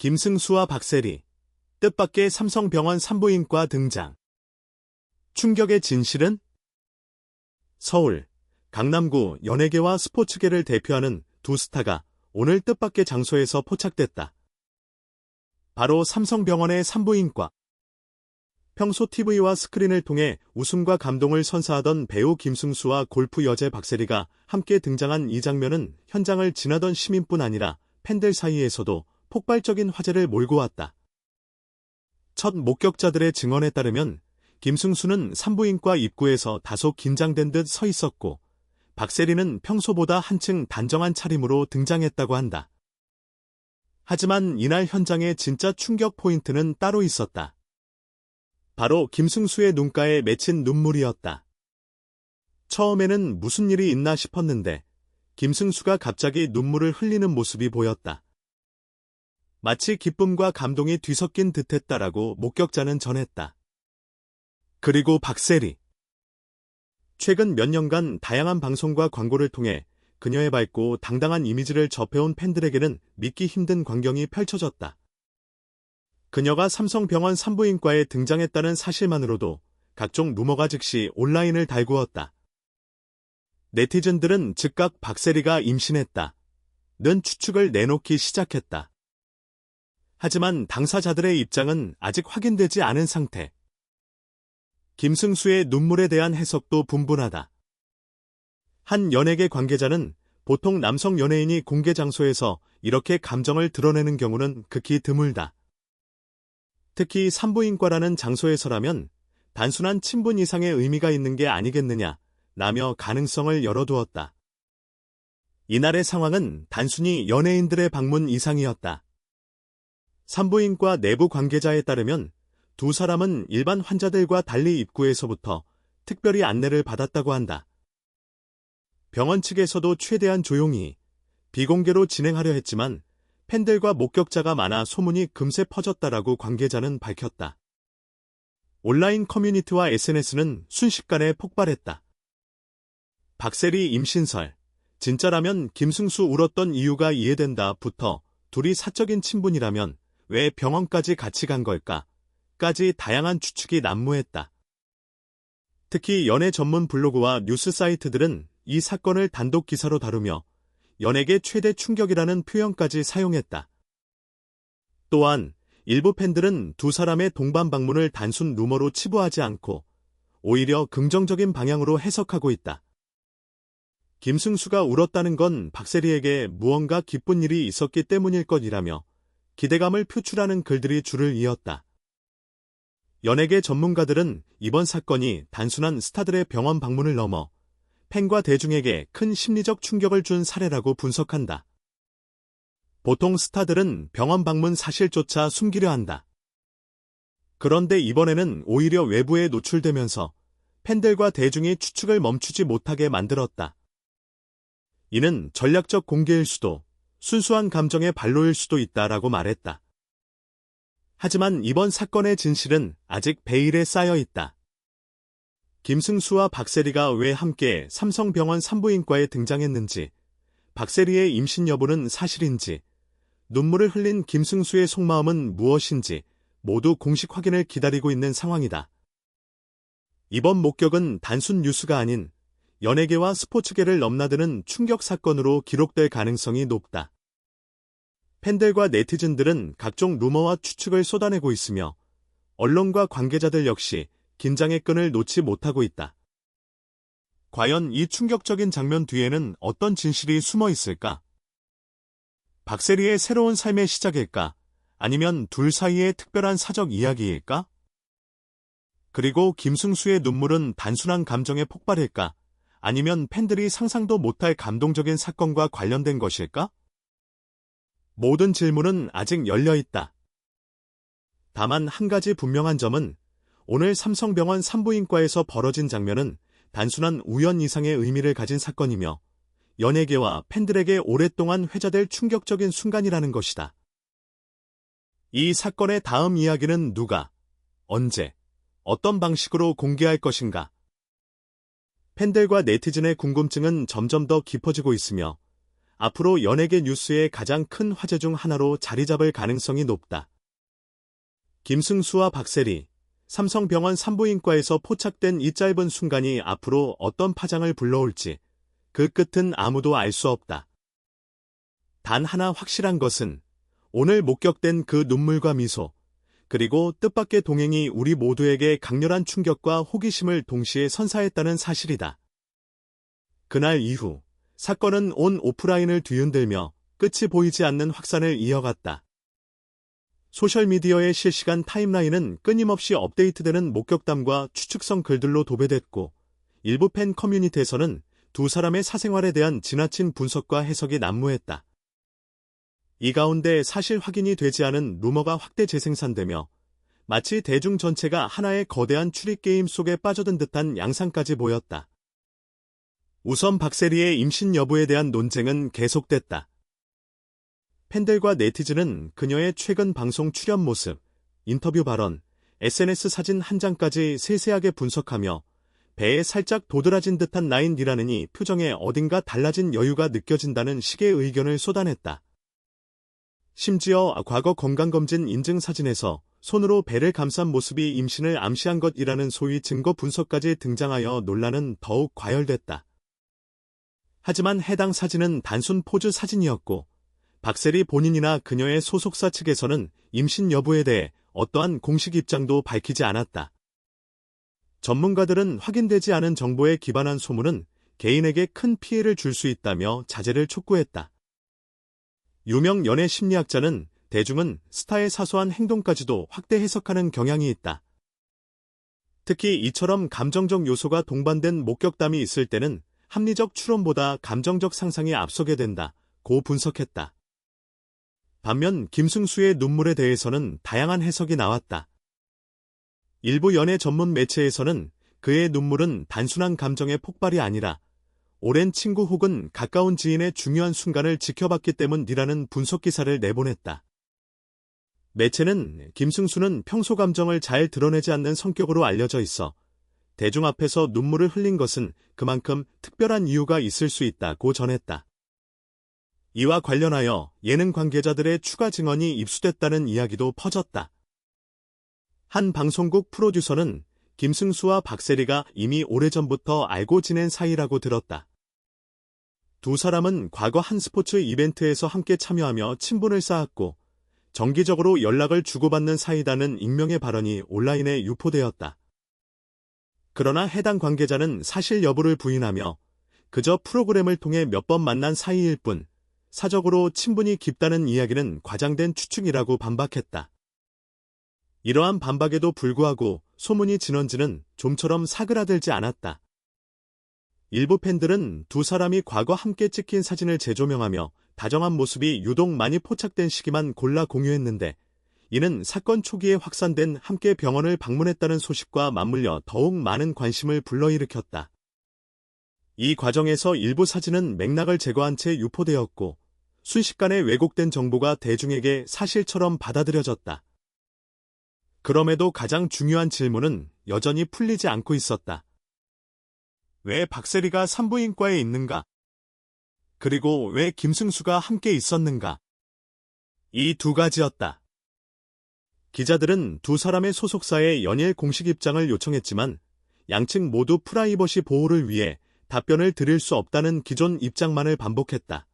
김승수와 박세리, 뜻밖의 삼성병원 산부인과 등장. 충격의 진실은? 서울, 강남구 연예계와 스포츠계를 대표하는 두 스타가 오늘 뜻밖의 장소에서 포착됐다. 바로 삼성병원의 산부인과. 평소 TV와 스크린을 통해 웃음과 감동을 선사하던 배우 김승수와 골프 여제 박세리가 함께 등장한 이 장면은 현장을 지나던 시민뿐 아니라 팬들 사이에서도 폭발적인 화제를 몰고 왔다. 첫 목격자들의 증언에 따르면 김승수는 산부인과 입구에서 다소 긴장된 듯 서 있었고 박세리는 평소보다 한층 단정한 차림으로 등장했다고 한다. 하지만 이날 현장의 진짜 충격 포인트는 따로 있었다. 바로 김승수의 눈가에 맺힌 눈물이었다. 처음에는 무슨 일이 있나 싶었는데 김승수가 갑자기 눈물을 흘리는 모습이 보였다. 마치 기쁨과 감동이 뒤섞인 듯했다라고 목격자는 전했다. 그리고 박세리. 최근 몇 년간 다양한 방송과 광고를 통해 그녀의 밝고 당당한 이미지를 접해온 팬들에게는 믿기 힘든 광경이 펼쳐졌다. 그녀가 삼성병원 산부인과에 등장했다는 사실만으로도 각종 루머가 즉시 온라인을 달구었다. 네티즌들은 즉각 박세리가 임신했다 는 추측을 내놓기 시작했다. 하지만 당사자들의 입장은 아직 확인되지 않은 상태. 김승수의 눈물에 대한 해석도 분분하다. 한 연예계 관계자는 보통 남성 연예인이 공개 장소에서 이렇게 감정을 드러내는 경우는 극히 드물다. 특히 산부인과라는 장소에서라면 단순한 친분 이상의 의미가 있는 게 아니겠느냐 라며 가능성을 열어두었다. 이날의 상황은 단순히 연예인들의 방문 이상이었다. 산부인과 내부 관계자에 따르면 두 사람은 일반 환자들과 달리 입구에서부터 특별히 안내를 받았다고 한다. 병원 측에서도 최대한 조용히 비공개로 진행하려 했지만 팬들과 목격자가 많아 소문이 금세 퍼졌다라고 관계자는 밝혔다. 온라인 커뮤니티와 SNS는 순식간에 폭발했다. 박세리 임신설, 진짜라면 김승수 울었던 이유가 이해된다부터 둘이 사적인 친분이라면 왜 병원까지 같이 간 걸까? 까지 다양한 추측이 난무했다. 특히 연예 전문 블로그와 뉴스 사이트들은 이 사건을 단독 기사로 다루며 연예계 최대 충격이라는 표현까지 사용했다. 또한 일부 팬들은 두 사람의 동반 방문을 단순 루머로 치부하지 않고 오히려 긍정적인 방향으로 해석하고 있다. 김승수가 울었다는 건 박세리에게 무언가 기쁜 일이 있었기 때문일 것이라며 기대감을 표출하는 글들이 줄을 이었다. 연예계 전문가들은 이번 사건이 단순한 스타들의 병원 방문을 넘어 팬과 대중에게 큰 심리적 충격을 준 사례라고 분석한다. 보통 스타들은 병원 방문 사실조차 숨기려 한다. 그런데 이번에는 오히려 외부에 노출되면서 팬들과 대중이 추측을 멈추지 못하게 만들었다. 이는 전략적 공개일 수도, 순수한 감정의 발로일 수도 있다라고 말했다. 하지만 이번 사건의 진실은 아직 베일에 쌓여 있다. 김승수와 박세리가 왜 함께 삼성병원 산부인과에 등장했는지, 박세리의 임신 여부는 사실인지, 눈물을 흘린 김승수의 속마음은 무엇인지 모두 공식 확인을 기다리고 있는 상황이다. 이번 목격은 단순 뉴스가 아닌 연예계와 스포츠계를 넘나드는 충격 사건으로 기록될 가능성이 높다. 팬들과 네티즌들은 각종 루머와 추측을 쏟아내고 있으며 언론과 관계자들 역시 긴장의 끈을 놓지 못하고 있다. 과연 이 충격적인 장면 뒤에는 어떤 진실이 숨어 있을까? 박세리의 새로운 삶의 시작일까? 아니면 둘 사이의 특별한 사적 이야기일까? 그리고 김승수의 눈물은 단순한 감정의 폭발일까? 아니면 팬들이 상상도 못할 감동적인 사건과 관련된 것일까? 모든 질문은 아직 열려 있다. 다만 한 가지 분명한 점은 오늘 삼성병원 산부인과에서 벌어진 장면은 단순한 우연 이상의 의미를 가진 사건이며 연예계와 팬들에게 오랫동안 회자될 충격적인 순간이라는 것이다. 이 사건의 다음 이야기는 누가, 언제, 어떤 방식으로 공개할 것인가? 팬들과 네티즌의 궁금증은 점점 더 깊어지고 있으며 앞으로 연예계 뉴스의 가장 큰 화제 중 하나로 자리 잡을 가능성이 높다. 김승수와 박세리, 삼성병원 산부인과에서 포착된 이 짧은 순간이 앞으로 어떤 파장을 불러올지 그 끝은 아무도 알 수 없다. 단 하나 확실한 것은 오늘 목격된 그 눈물과 미소, 그리고 뜻밖의 동행이 우리 모두에게 강렬한 충격과 호기심을 동시에 선사했다는 사실이다. 그날 이후 사건은 온 오프라인을 뒤흔들며 끝이 보이지 않는 확산을 이어갔다. 소셜미디어의 실시간 타임라인은 끊임없이 업데이트되는 목격담과 추측성 글들로 도배됐고, 일부 팬 커뮤니티에서는 두 사람의 사생활에 대한 지나친 분석과 해석이 난무했다. 이 가운데 사실 확인이 되지 않은 루머가 확대 재생산되며 마치 대중 전체가 하나의 거대한 추리게임 속에 빠져든 듯한 양상까지 보였다. 우선 박세리의 임신 여부에 대한 논쟁은 계속됐다. 팬들과 네티즌은 그녀의 최근 방송 출연 모습, 인터뷰 발언, SNS 사진 한 장까지 세세하게 분석하며 배에 살짝 도드라진 듯한 라인이라느니 표정에 어딘가 달라진 여유가 느껴진다는 식의 의견을 쏟아냈다. 심지어 과거 건강검진 인증 사진에서 손으로 배를 감싼 모습이 임신을 암시한 것이라는 소위 증거 분석까지 등장하여 논란은 더욱 과열됐다. 하지만 해당 사진은 단순 포즈 사진이었고, 박세리 본인이나 그녀의 소속사 측에서는 임신 여부에 대해 어떠한 공식 입장도 밝히지 않았다. 전문가들은 확인되지 않은 정보에 기반한 소문은 개인에게 큰 피해를 줄 수 있다며 자제를 촉구했다. 유명 연예 심리학자는 대중은 스타의 사소한 행동까지도 확대 해석하는 경향이 있다. 특히 이처럼 감정적 요소가 동반된 목격담이 있을 때는 합리적 추론보다 감정적 상상이 앞서게 된다고 분석했다. 반면 김승수의 눈물에 대해서는 다양한 해석이 나왔다. 일부 연예 전문 매체에서는 그의 눈물은 단순한 감정의 폭발이 아니라 오랜 친구 혹은 가까운 지인의 중요한 순간을 지켜봤기 때문이라는 분석 기사를 내보냈다. 매체는 김승수는 평소 감정을 잘 드러내지 않는 성격으로 알려져 있어 대중 앞에서 눈물을 흘린 것은 그만큼 특별한 이유가 있을 수 있다고 전했다. 이와 관련하여 예능 관계자들의 추가 증언이 입수됐다는 이야기도 퍼졌다. 한 방송국 프로듀서는 김승수와 박세리가 이미 오래전부터 알고 지낸 사이라고 들었다. 두 사람은 과거 한 스포츠 이벤트에서 함께 참여하며 친분을 쌓았고 정기적으로 연락을 주고받는 사이다는 익명의 발언이 온라인에 유포되었다. 그러나 해당 관계자는 사실 여부를 부인하며 그저 프로그램을 통해 몇 번 만난 사이일 뿐 사적으로 친분이 깊다는 이야기는 과장된 추측이라고 반박했다. 이러한 반박에도 불구하고 소문이 진원지는 좀처럼 사그라들지 않았다. 일부 팬들은 두 사람이 과거 함께 찍힌 사진을 재조명하며 다정한 모습이 유독 많이 포착된 시기만 골라 공유했는데 이는 사건 초기에 확산된 함께 병원을 방문했다는 소식과 맞물려 더욱 많은 관심을 불러일으켰다. 이 과정에서 일부 사진은 맥락을 제거한 채 유포되었고 순식간에 왜곡된 정보가 대중에게 사실처럼 받아들여졌다. 그럼에도 가장 중요한 질문은 여전히 풀리지 않고 있었다. 왜 박세리가 산부인과에 있는가? 그리고 왜 김승수가 함께 있었는가? 이 두 가지였다. 기자들은 두 사람의 소속사의 연일 공식 입장을 요청했지만 양측 모두 프라이버시 보호를 위해 답변을 드릴 수 없다는 기존 입장만을 반복했다.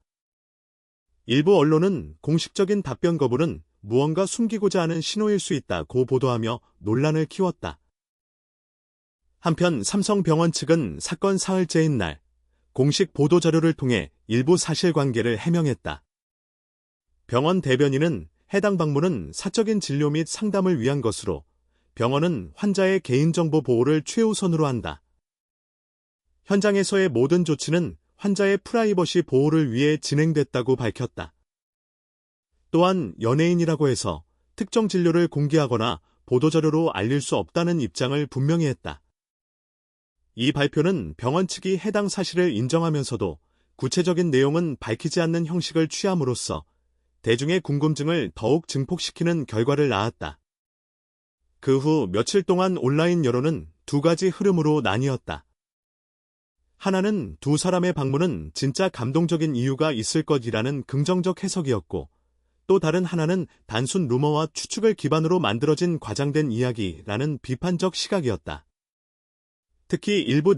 일부 언론은 공식적인 답변 거부는 무언가 숨기고자 하는 신호일 수 있다고 보도하며 논란을 키웠다. 한편 삼성병원 측은 사건 사흘째인 날 공식 보도자료를 통해 일부 사실관계를 해명했다. 병원 대변인은 해당 방문은 사적인 진료 및 상담을 위한 것으로 병원은 환자의 개인정보 보호를 최우선으로 한다. 현장에서의 모든 조치는 환자의 프라이버시 보호를 위해 진행됐다고 밝혔다. 또한 연예인이라고 해서 특정 진료를 공개하거나 보도자료로 알릴 수 없다는 입장을 분명히 했다. 이 발표는 병원 측이 해당 사실을 인정하면서도 구체적인 내용은 밝히지 않는 형식을 취함으로써 대중의 궁금증을 더욱 증폭시키는 결과를 낳았다. 그 후 며칠 동안 온라인 여론은 두 가지 흐름으로 나뉘었다. 하나는 두 사람의 방문은 진짜 감동적인 이유가 있을 것이라는 긍정적 해석이었고, 또 다른 하나는 단순 루머와 추측을 기반으로 만들어진 과장된 이야기라는 비판적 시각이었다. 특히 일부